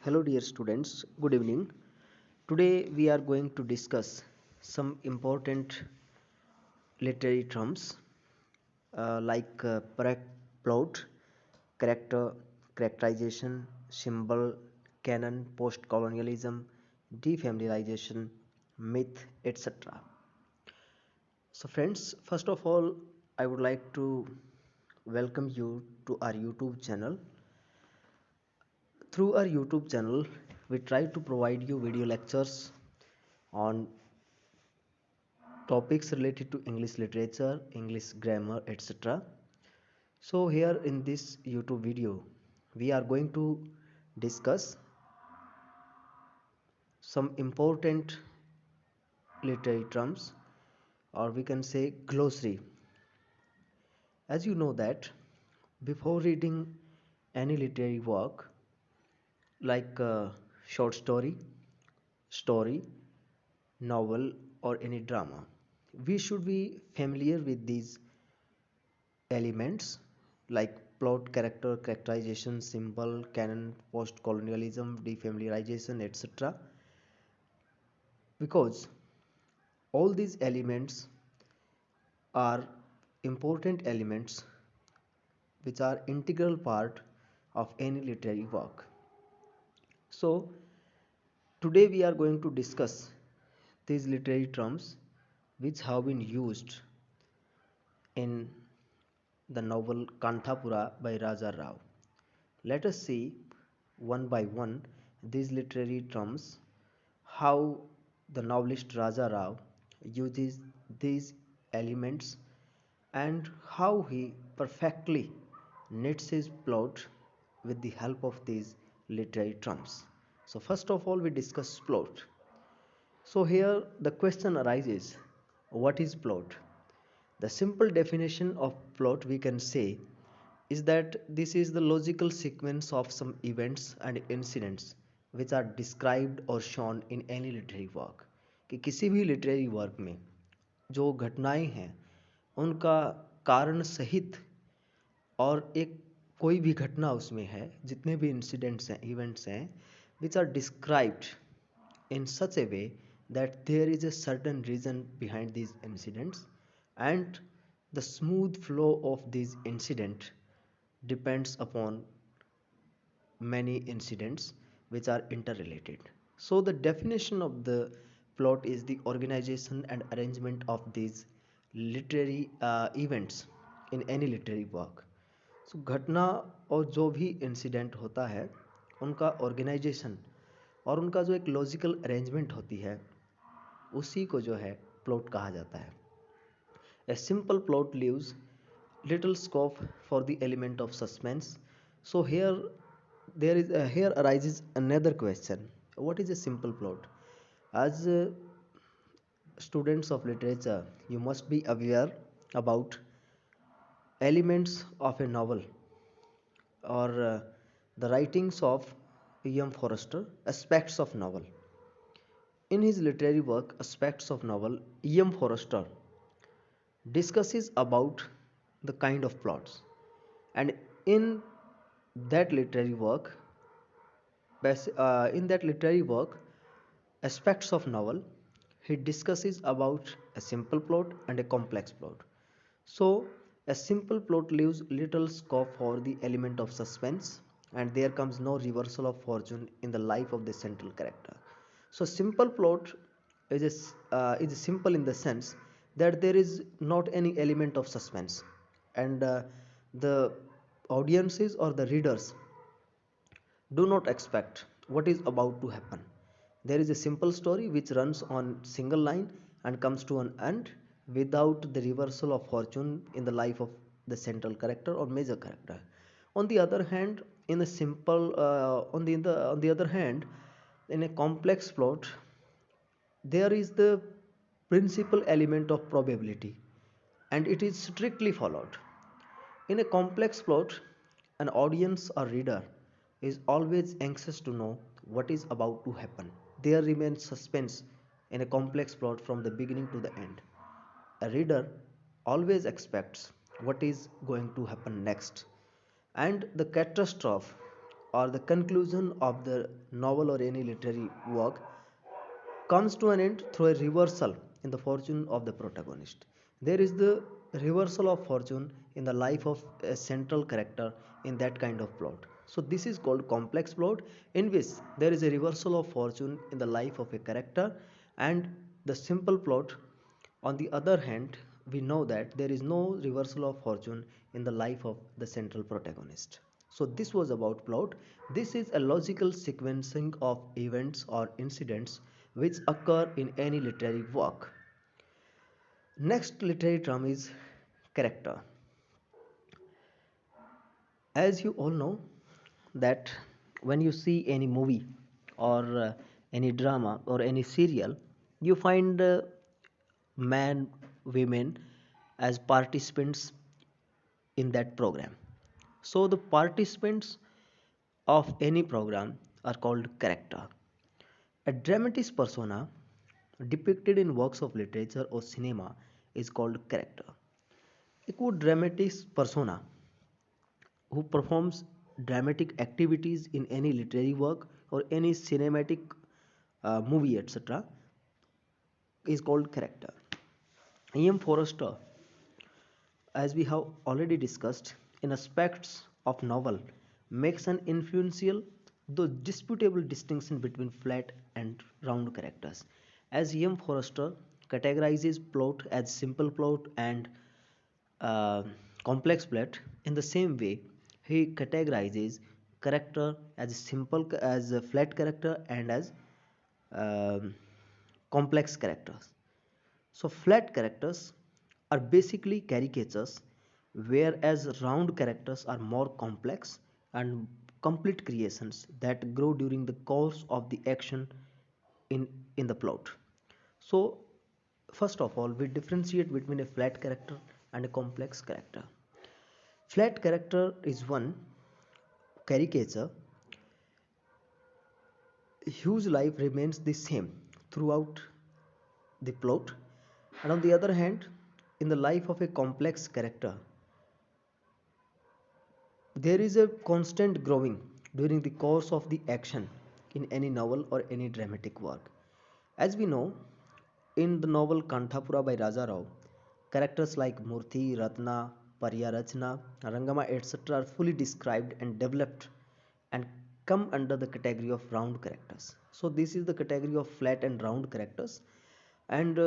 Hello, dear students. Good evening. Today we are going to discuss some important literary terms like plot, character, characterization, symbol, canon, post-colonialism, defamiliarization, myth, etc. So, friends, first of all, I would like to welcome you to our YouTube channel. Through our YouTube channel, we try to provide you video lectures on topics related to English literature, English grammar, etc. So, here in this YouTube video, we are going to discuss some important literary terms, or we can say glossary. As you know that before reading any literary work like short story, novel, or any drama, we should be familiar with these elements like plot, character, characterization, symbol, canon, post-colonialism, defamiliarization, etc. Because all these elements are important elements which are integral part of any literary work. So today we are going to discuss these literary terms which have been used in the novel Kanthapura by Raja Rao. Let us see one by one these literary terms, how the novelist Raja Rao uses these elements and how he perfectly knits his plot with the help of these literary terms. So first of all we discuss plot. So here the question arises, what is plot? The simple definition of plot we can say is that this is the logical sequence of some events and incidents which are described or shown in any literary work. कि किसी भी literary work में जो घटनाएं हैं उनका कारण सहित और एक कोई भी घटना उसमें है, जितने भी इंसिडेंट्स हैं, इवेंट्स हैं, which are described in such a way that there is a certain reason behind these incidents, and the smooth flow of these incident depends upon many incidents which are interrelated. So the definition of the plot is the organization and arrangement of these literary events in any literary work. So घटना और जो भी incident होता है उनका organisation और उनका जो एक लॉजिकल अरेंजमेंट होती है उसी को जो है प्लॉट कहा जाता है. A simple plot leaves little scope for the element of suspense. So here arises another question. What is a simple plot? As students of literature, you must be aware about elements of a novel or the writings of E.M. Forster, aspects of novel. In his literary work, Aspects of Novel, E.M. Forster discusses about the kind of plots, and in that literary work in that literary work Aspects of Novel, he discusses about a simple plot and a complex plot. So a simple plot leaves little scope for the element of suspense, and there comes no reversal of fortune in the life of the central character. So simple plot is simple in the sense that there is not any element of suspense, and the audiences or the readers do not expect what is about to happen. There is a simple story which runs on single line and comes to an end without the reversal of fortune in the life of the central character or major character. On the other hand, in a simple on the other hand, in a complex plot, there is the principal element of probability, and it is strictly followed. In a complex plot, an audience or reader is always anxious to know what is about to happen. There remains suspense in a complex plot from the beginning to the end. A reader always expects what is going to happen next, and the catastrophe or the conclusion of the novel or any literary work comes to an end through a reversal in the fortune of the protagonist. There is the reversal of fortune in the life of a central character in that kind of plot. So, this is called complex plot, in which there is a reversal of fortune in the life of a character, and the simple plot, on the other hand, we know that there is no reversal of fortune in the life of the central protagonist. So, this was about plot. This is a logical sequencing of events or incidents which occur in any literary work. Next literary term is character. As you all know that when you see any movie or any drama or any serial, you find man, women as participants in that program. So the participants of any program are called character. A dramatist persona depicted in works of literature or cinema is called character. A good dramatist persona who performs dramatic activities in any literary work or any cinematic movie, etc., is called character. E.M. Forrester, as we have already discussed in aspects of novel, makes an influential though disputable distinction between flat and round characters. As E.M. Forrester categorizes plot as simple plot and uh, complex plot, in the same way he categorizes character as as a flat character and as um, complex characters. So flat characters are basically caricatures, whereas round characters are more complex and complete creations that grow during the course of the action in, in the plot. So first of all, we differentiate between a flat character and a complex character. Flat character is one caricature whose life remains the same throughout the plot, and on the other hand, in the life of a complex character, there is a constant growing during the course of the action in any novel or any dramatic work. As we know, in the novel Kanthapura by Raja Rao, characters like Murthy, Ratna, Paryarachna, Rangama, etc. are fully described and developed and come under the category of round characters. So this is the category of flat and round characters. And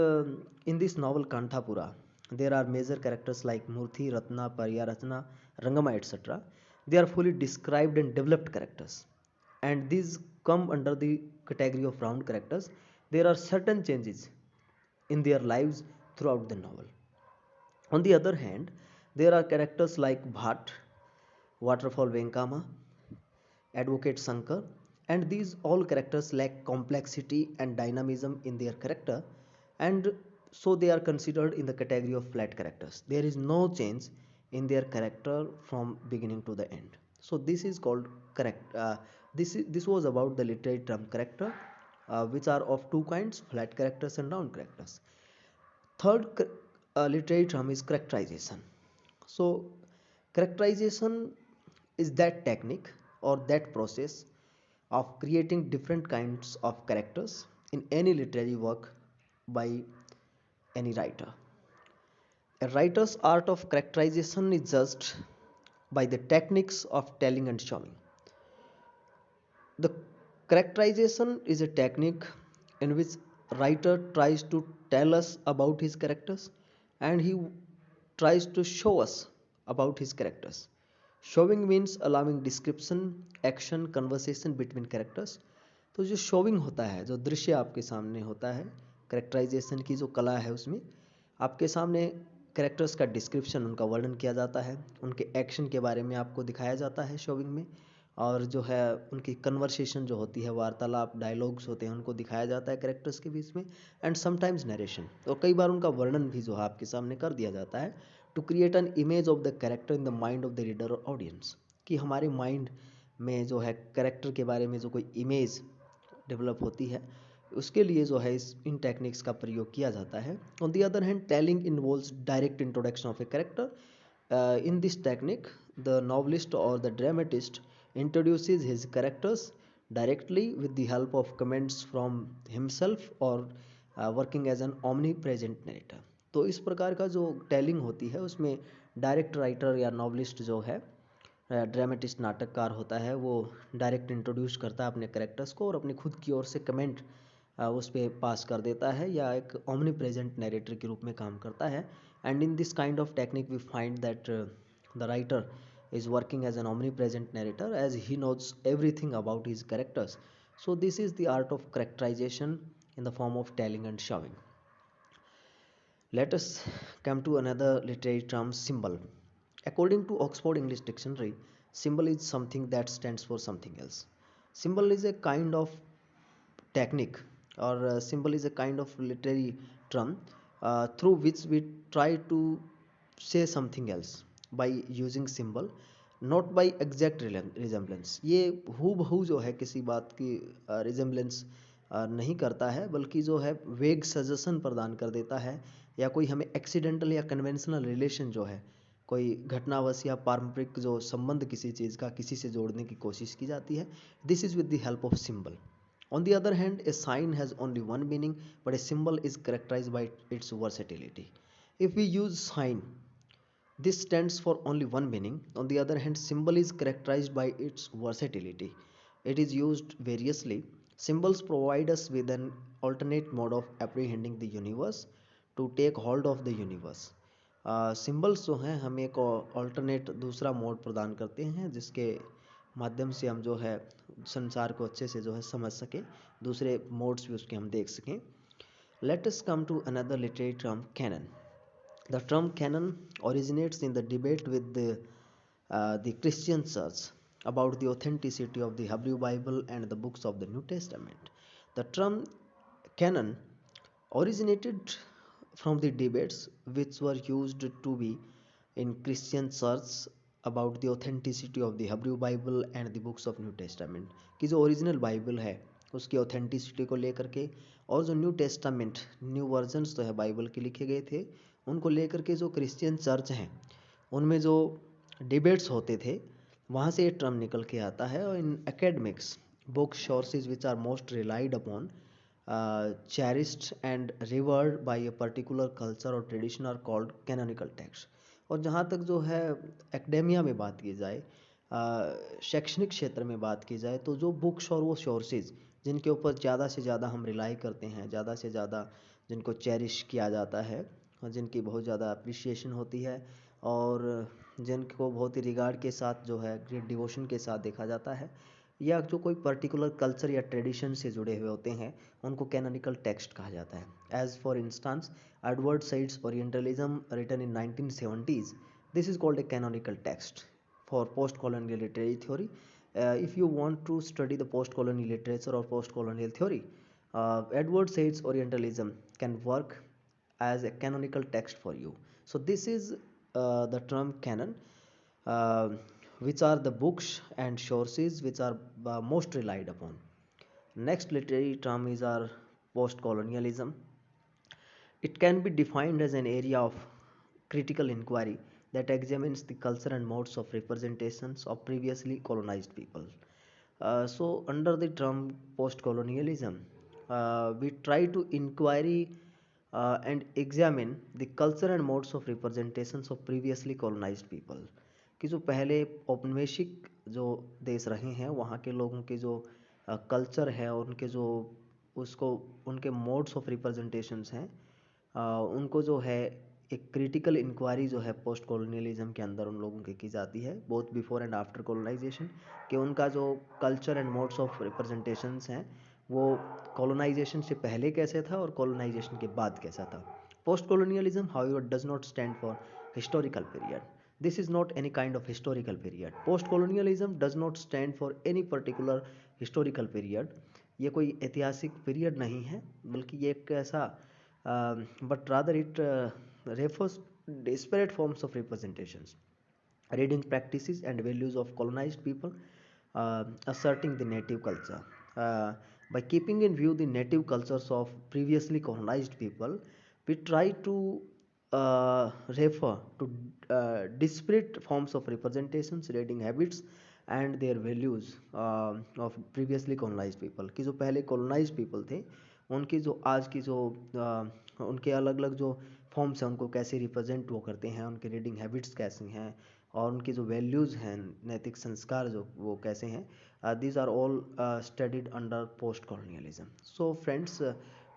in this novel Kanthapura, there are major characters like Murthy, Ratna, Paryarachna, Rangama, etc. They are fully described and developed characters, and these come under the category of round characters. There are certain changes in their lives throughout the novel. On the other hand, there are characters like Bhat, Waterfall Venkama, Advocate Sankar, and these all characters lack complexity and dynamism in their character, and so they are considered in the category of flat characters. There is no change in their character from beginning to the end. So this is called correct. This was about the literary term character, which are of two kinds: flat characters and round characters. Third literary term is characterization. So characterization is that technique or that process of creating different kinds of characters in any literary work by any writer. A writer's art of characterization is judged by the techniques of telling and showing. The characterization is a technique in which writer tries to tell us about his characters and he tries to show us about his characters. Showing means allowing description, action, conversation between characters. तो जो showing होता है, जो दृश्य आपके सामने होता है, करेक्टराइजेशन की जो कला है उसमें आपके सामने कैरेक्टर्स का डिस्क्रिप्शन, उनका वर्णन किया जाता है, उनके एक्शन के बारे में आपको दिखाया जाता है शोविंग में, और जो है उनकी कन्वर्सेशन जो होती है, वार्तालाप, डायलॉग्स होते हैं, उनको दिखाया जाता है कैरेक्टर्स के बीच में, एंड समटाइम्स नरेशन, और कई बार उनका वर्णन भी जो है आपके सामने कर दिया जाता है to create an image of the character in the mind of the reader और ऑडियंस, कि हमारे माइंड में जो है कैरेक्टर के बारे में जो कोई इमेज डेवलप होती है, उसके लिए जो है इन टेक्निक्स का प्रयोग किया जाता है. On the other hand, telling involves direct introduction of a character. In this technique, the novelist or the dramatist introduces his characters directly with the help of comments from himself or working as an omnipresent narrator. तो इस प्रकार का जो telling होती है उसमें direct writer या novelist जो है, ड्रामेटिस्ट नाटककार होता है, वो डायरेक्ट इंट्रोड्यूस करता है अपने कैरेक्टर्स को और अपनी खुद की ओर से कमेंट उस पर पास कर देता है या एक ओमनी प्रेजेंट नरेटर के रूप में काम करता है. And in this kind of technique we find that the writer is working as an omnipresent narrator as he knows everything about his characters. So this is the art of characterization in the form of telling and showing. Let us come to another literary term, symbol. According to Oxford English Dictionary, symbol is something that stands for something else. Symbol is a kind of technique, or symbol is a kind of literary term through which we try to say something else by using symbol, not by exact resemblance. ये हू बहू जो है किसी बात की resemblance नहीं करता है, बल्कि जो है वेग सजेशन प्रदान कर देता है, या कोई हमें एक्सीडेंटल या कन्वेंशनल रिलेशन जो है, कोई घटनावश या पारंपरिक जो संबंध किसी चीज़ का किसी से जोड़ने की कोशिश की जाती है. This is with the help of symbol. On the other hand, a sign has only one meaning, but a symbol is characterized by its versatility. If we use sign, this stands for only one meaning. On the other hand, symbol is characterized by its versatility. It is used variously. Symbols provide us with an alternate mode of apprehending the universe, to take hold of the universe. Symbols जो हैं हमें एक alternate दूसरा mode प्रदान करते हैं जिसके माध्यम से हम जो है संसार को अच्छे से जो है समझ सकें, दूसरे मोड्स भी उसके हम देख सकें. Let us come to another literary term, canon. The term canon originates in the debate with the Christian Church about the authenticity of the Hebrew Bible and the books of the New Testament. The term canon originated from the debates which were used to be in Christian Church about the authenticity of the Hebrew Bible and the books of New Testament. कि जो original Bible है उसकी authenticity को लेकर के, और जो new testament new versions जो है बाइबल के लिखे गए थे उनको लेकर के जो क्रिश्चियन चर्च हैं उनमें जो डिबेट्स होते थे वहाँ से ये टर्म निकल के आता है. और in academics book sources which are most relied upon, cherished and revered by a particular culture or tradition are called canonical text. और जहाँ तक जो है एकेडेमिया में बात की जाए, शैक्षणिक क्षेत्र में बात की जाए, तो जो बुक्स और वो सोर्सेज जिनके ऊपर ज़्यादा से ज़्यादा हम रिलाई करते हैं, ज़्यादा से ज़्यादा जिनको चेरिश किया जाता है और जिनकी बहुत ज़्यादा अप्रिशिएशन होती है और जिनको बहुत ही रिगार्ड के साथ जो है ग्रेट डिवोशन के साथ देखा जाता है, या जो कोई पर्टिकुलर कल्चर या ट्रेडिशन से जुड़े हुए होते हैं उनको कैनोनिकल टेक्स्ट कहा जाता है. As for instance Edward Said's orientalism written in 1970s, this is called a canonical text for post colonial literary theory. if you want to study the post colonial literature or post colonial theory, Edward Said's Orientalism can work as a canonical text for you. So this is the term canon, uh, which are the books and sources which are most relied upon. Next literary term is our post colonialism. It can be defined as an area of critical inquiry that examines the culture and modes of representations of previously colonized people. So, under the term post-colonialism, we try to inquiry and examine the culture and modes of representations of previously colonized people. कि जो पहले औपनिवेशिक जो देश रहे हैं वहाँ के लोगों के जो कल्चर है और उनके जो उसको उनके मोड्स ऑफ रिप्रेजेंटेशंस हैं, उनको जो है एक क्रिटिकल इंक्वायरी जो है पोस्ट कॉलोनियलिज्म के अंदर उन लोगों की जाती है, both before and after colonisation, कि उनका जो culture and modes of representations हैं वो कॉलोनाइजेशन से पहले कैसे था और कॉलोनाइजेशन के बाद कैसा था. Post colonialism however does not stand for historical period. This is not any kind of historical period. Post-colonialism does not stand for any particular historical period. ये कोई ऐतिहासिक पीरियड नहीं है बल्कि ये एक ऐसा but rather it refers disparate forms of representations, reading practices and values of colonized people, asserting the native culture. By keeping in view the native cultures of previously colonized people, we try to refer to disparate forms of representations, reading habits, and their values of previously colonised people, कि जो पहले colonised people थे उनकी जो आज की जो उनके अलग अलग जो फॉर्म्स हैं उनको कैसे रिप्रेजेंट वो करते हैं, उनके रीडिंग हैबिट्स कैसी हैं, और उनकी जो वैल्यूज़ हैं, नैतिक संस्कार जो वो कैसे हैं, these are all studied under post colonialism. So friends,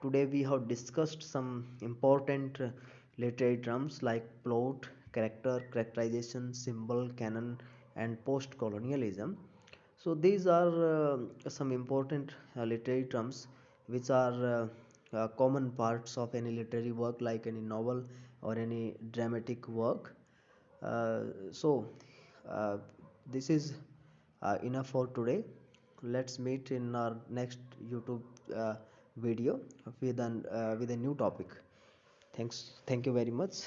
today we have discussed some important literary terms like plot, character, characterization, symbol, canon, and post colonialism. So these are some important literary terms which are common parts of any literary work, like any novel or any dramatic work. So this is enough for today. Let's meet in our next YouTube video with a new topic. Thank you very much.